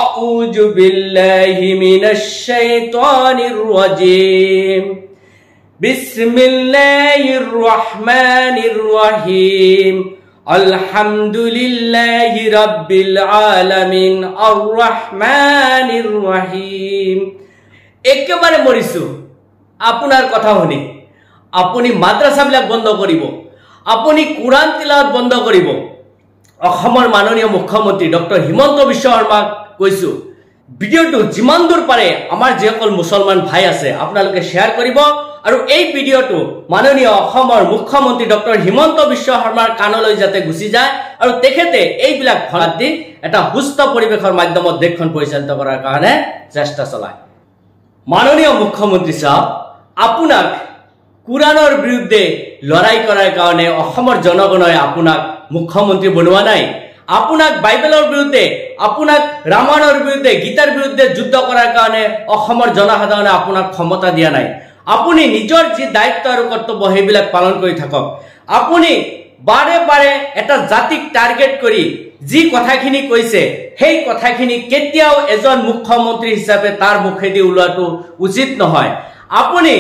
আউযু বিল্লাহি মিনাশ শাইতানিৰ ৰাজীম বিসমিল্লাহিৰ ৰহমানিৰ ৰহিম আলহামদুলিল্লাহি ৰাব্বিল আলামিন আৰ ৰহমানিৰ ৰহিম। একেবাৰে মৰিছো আপোনাৰ কথা শুনি। আপুনি মাদ্ৰাসাবিলাক বন্ধ কৰিব, আপুনি কোৰআন তিলাওয়াত বন্ধ কৰিব। অসমৰ মাননীয় মুখ্যমন্ত্ৰী ডক্টৰ হিমন্ত বিশ্ব শৰ্মাক কৈছো, ভিডিওটো যিমান দূৰ পাৰে আমাৰ যিসকল মুছলমান ভাই আছে আপোনালোকে শ্বেয়াৰ কৰিব আৰু এই ভিডিওটো মাননীয় অসমৰ মুখ্যমন্ত্ৰী ডক্টৰ হিমন্ত বিশ্ব শৰ্মাৰ কাণলৈ যাতে গুচি যায় আৰু তেখেতে এইবিলাক ফলাত দি এটা সুস্থ পৰিৱেশৰ মাধ্যমত দেশখন পৰিচালিত কৰাৰ কাৰণে চেষ্টা চলায়। মাননীয় মুখ্যমন্ত্ৰী সাহেব, আপোনাক কুৰাণৰ বিৰুদ্ধে লড়াই কৰাৰ কাৰণে অসমৰ জনগণই আপোনাক মুখ্যমন্ত্ৰী বনোৱা নাই। আপোনাক বাইবেলৰ বিৰুদ্ধে, আপোনাক ৰামায়ণৰ বিৰুদ্ধে, গীতাৰ বিৰুদ্ধে যুদ্ধ কৰাৰ কাৰণে অসমৰ জনসাধাৰণে আপোনাক ক্ষমতা দিয়া নাই। আপুনি নিজৰ যি দায়িত্ব আৰু কৰ্তব্য সেইবিলাক পালন কৰি থাকক। আপুনি বাৰে বাৰে এটা জাতিক টাৰ্গেট কৰি যি কথাখিনি কৈছে সেই কথাখিনি কেতিয়াও এজন মুখ্যমন্ত্ৰী হিচাপে তাৰ মুখেদি ওলোৱাটো উচিত নহয়। আপুনি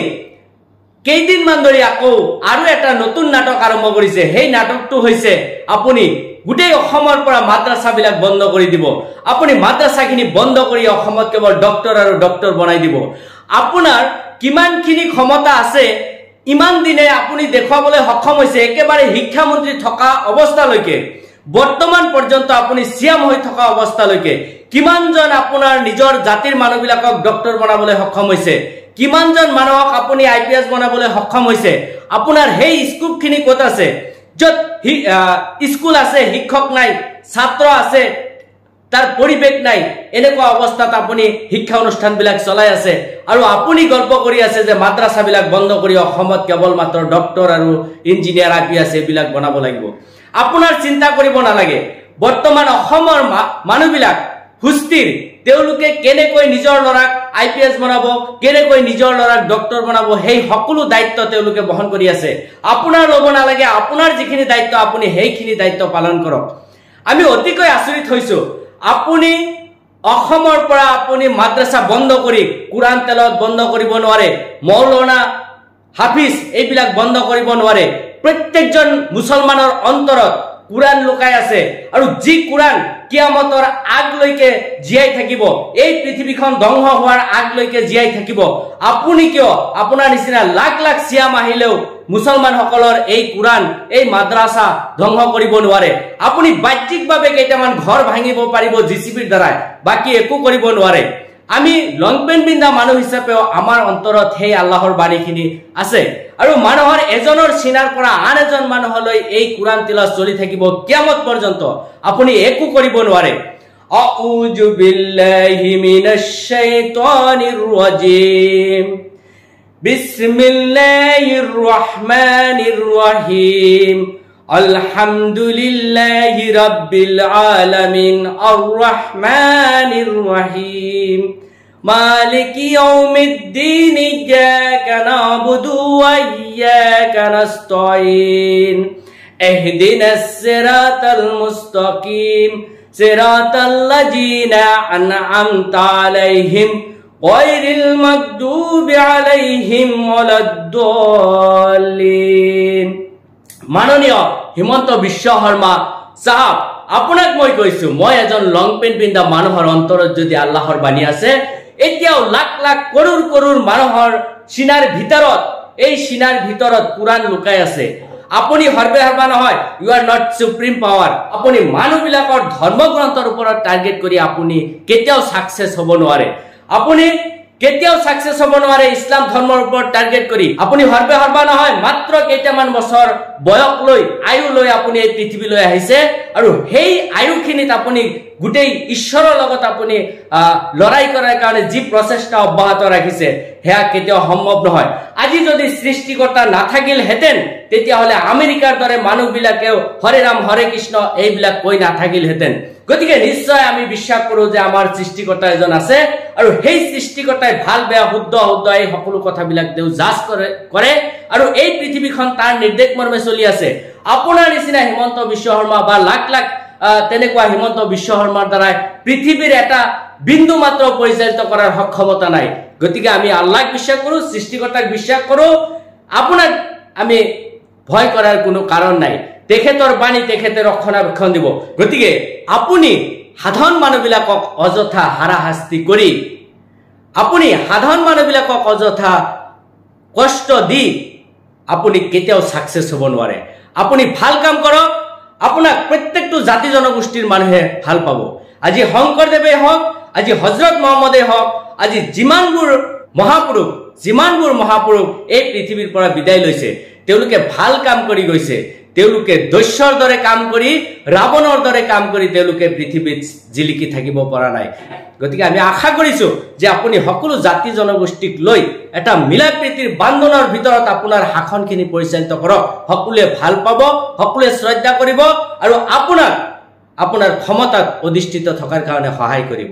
কেইদিনমান ধৰি আকৌ আৰু এটা নতুন নাটক আৰম্ভ কৰিছে। সেই নাটকটো হৈছে আপুনি গোটেই অসমৰ পৰা মাদ্ৰাসাবিলাক বন্ধ কৰি দিব। আপুনি মাদ্ৰাসাখিনি বন্ধ কৰি অসমত কেৱল ডক্টৰ আৰু ডক্টৰ বনাই দিব। আপোনাৰ কিমানখিনি ক্ষমতা আছে ইমান দিনে আপুনি দেখুৱাবলৈ সক্ষম হৈছে। একেবাৰে শিক্ষামন্ত্ৰী থকা অৱস্থালৈকে, বৰ্তমান পৰ্যন্ত আপুনি সিএম হৈ থকা অৱস্থালৈকে কিমানজন আপোনাৰ নিজৰ জাতিৰ মানুহবিলাকক ডক্টৰ বনাবলৈ সক্ষম হৈছে, কিমানজন মানুহক আপুনি আইপিএছ বনাবলৈ সক্ষম হৈছে। আপোনাৰ সেই স্কুপখিনি ক'ত আছে? য'ত স্কুল আছে শিক্ষক নাই, ছাত্ৰ আছে তাৰ পৰিৱেশ নাই, এনেকুৱা অৱস্থাত আপুনি শিক্ষা অনুষ্ঠানবিলাক চলাই আছে আৰু আপুনি গল্প কৰি আছে যে মাদ্ৰাসাবিলাক বন্ধ কৰি অসমত কেৱল মাত্ৰ ডক্টৰ আৰু ইঞ্জিনিয়াৰ আইপিএছ এইবিলাক বনাব লাগিব। আপোনাৰ চিন্তা কৰিব নালাগে। বৰ্তমান অসমৰ মানুহবিলাক সুস্থিৰ, তেওঁলোকে কেনেকৈ নিজৰ ল'ৰাক আইপিএছ বনাব, কেনেকৈ নিজৰ ল'ৰাক ডক্টৰ বনাব, সেই সকলো দায়িত্ব তেওঁলোকে বহন কৰি আছে। আপোনাৰ ল'ব নালাগে। আপোনাৰ যিখিনি দায়িত্ব আপুনি সেইখিনি দায়িত্ব পালন কৰক। আমি অতিকৈ আচৰিত হৈছো, আপুনি অসমৰ পৰা আপুনি মাদ্ৰাসা বন্ধ কৰি কোৰআন তেলাওয়াত বন্ধ কৰিব নোৱাৰে, মৌলানা হাফিজ এইবিলাক বন্ধ কৰিব নোৱাৰে। প্ৰত্যেকজন মুছলমানৰ অন্তৰত কোৰআন লুকাই আছে আৰু যি কোৰআন কিয়ামতৰ আগলৈকে জীয়াই থাকিব, এই পৃথিৱীখন ধ্বংস হোৱাৰ আগলৈকে জীয়াই থাকিব। আপুনি কিয় আপোনাৰ নিচিনা লাখ লাখ সিয়াম আহিলেও মুছলমানসকলৰ এই কোৰআন, এই মাদ্ৰাসা ধ্বংস কৰিব নোৱাৰে। আপুনি বাহ্যিকভাৱে কেইটামান ঘৰ ভাঙিব পাৰিব জিচিবিৰ দ্বাৰাই, বাকি একো কৰিব নোৱাৰে। আমি লং পেন্ট পিন্ধা মানুহ হিচাপেও আমাৰ অন্তৰত সেই আল্লাহৰ বাণীখিনি আছে আৰু মানুহৰ এজনৰ চিনাৰ পৰা আন এজন মানুহলৈ এই কোৰআন তিলাওয়াত চলি থাকিব কিয়ামত পৰ্যন্ত। আপুনি একো কৰিব নোৱাৰে। আউযু বিল্লাহি মিনাশ শাইতানিৰ ৰাজীম বিসমিল্লাহির রহমানির রহিম আলহামদুলিল্লাহি রাব্বিল আলামিন আর রহমানির রহিম মালিকি ইয়াউমিদ্দিন ইয়্যাকা না'বুদু ওয়া ইয়্যাকা নাস্তাঈন ইহদিনাস সিরাতাল মুস্তাকিম সিরাতাল্লাযীনা আন'আমতা আলাইহিম গায়রিল মাগদুবি আলাইহিম ওয়ালাদ-দাল্লিন। মাননীয় হিমন্ত বিশ্ব শৰ্মা সাহেব, আপোনাক মই কৈছো, মই এজন লং পেন্ট পিন্ধা মানুহৰ অন্তৰত যদি আল্লাহৰ বাণী আছে, এতিয়াও লাখ লাখ কৰোৰ কৰোৰ মানুহৰ সিনাৰ ভিতৰত, এই সিনাৰ ভিতৰত কোৰআন লুকাই আছে। আপুনি হৰবে হৰবা নহয়, U are not supreme power. আপুনি মানুহবিলাকৰ ধৰ্মগ্ৰন্থৰ ওপৰত টাৰ্গেট কৰি আপুনি কেতিয়াও সাকসেস হ'ব নোৱাৰে। আপুনি কেতিয়াও সাকসেস হ'ব নোৱাৰে ইসলাম ধৰ্মৰ ওপৰত টাৰ্গেট কৰি। আপুনি হৰবে হৰবা নহয়, মাত্ৰ কেইটামান বছৰ বয়স লৈ, আয়ু লৈ আপুনি এই পৃথিৱীলৈ আহিছে আৰু সেই আয়ুখিনিত আপুনি গোটেই ঈশ্বৰৰ লগত আপুনি লড়াই কৰাৰ কাৰণে যি প্ৰচেষ্টা অব্যাহত ৰাখিছে সেয়া কেতিয়াও সম্ভৱ নহয়। আজি যদি সৃষ্টিকৰ্তা নাথাকিলহেঁতেন তেতিয়াহ'লে আমেৰিকাৰ দৰে মানুহবিলাকেও হৰে ৰাম হৰে কৃষ্ণ এইবিলাক কৈ নাথাকিলহেঁতেন। গতিকে নিশ্চয় আমি বিশ্বাস কৰো যে আমাৰ সৃষ্টিকৰ্তা এজন আছে আৰু সেই সৃষ্টিকৰ্তাই ভাল বেয়া শুদ্ধ শুদ্ধ এই সকলো কথাবিলাক তেওঁ জাজ কৰে আৰু এই পৃথিৱীখন তাৰ নিৰ্দেশ মৰ্মে চলি আছে। আপোনাৰ নিচিনা হিমন্ত বিশ্ব শৰ্মা বা লাখ লাখ তেনেকুৱা হিমন্ত বিশ্ব শৰ্মাৰ দ্বাৰাই পৃথিৱীৰ এটা বিন্দু মাত্ৰ পৰিচালিত কৰাৰ সক্ষমতা নাই গতিকে আমি আল্লাহক বিশ্বাস কৰো সৃষ্টিকৰ্তাক বিশ্বাস কৰো আপোনাক আমি ভয় কৰাৰ কোনো কাৰণ নাই তেখেতৰ বাণী তেখেতে ৰক্ষণাবেক্ষণ দিব গতিকে আপুনি সাধাৰণ মানুহবিলাকক অযথা হাৰাশাস্তি কৰি আপুনি সাধাৰণ মানুহবিলাকক অযথা কষ্ট দি আপুনি কেতিয়াও সাকসেস হ'ব নোৱাৰে আপুনি ভাল কাম কৰক আপোনাক প্ৰত্যেকটো জাতি জনগোষ্ঠীৰ মানুহে ভাল পাব আজি শংকৰদেৱে হওক আজি হযৰত মুহাম্মদে হওক আজি যিমানবোৰ মহাপুৰুষ এই পৃথিৱীৰ পৰা বিদায় লৈছে তেওঁলোকে ভাল কাম কৰি গৈছে তেওঁলোকে দৈশ্যৰ দৰে কাম কৰি ৰাৱণৰ দৰে কাম কৰি তেওঁলোকে পৃথিৱীত জিলিকি থাকিব পৰা নাই গতিকে আমি আশা কৰিছো যে আপুনি সকলো জাতি জনগোষ্ঠীক লৈ এটা মিলাপ্ৰীতিৰ বান্ধনৰ ভিতৰত আপোনাৰ শাসনখিনি পৰিচালিত কৰক সকলোৱে ভাল পাব সকলোৱে শ্ৰদ্ধা কৰিব আৰু আপোনাৰ ক্ষমতাত অধিষ্ঠিত থকাৰ কাৰণে সহায় কৰিব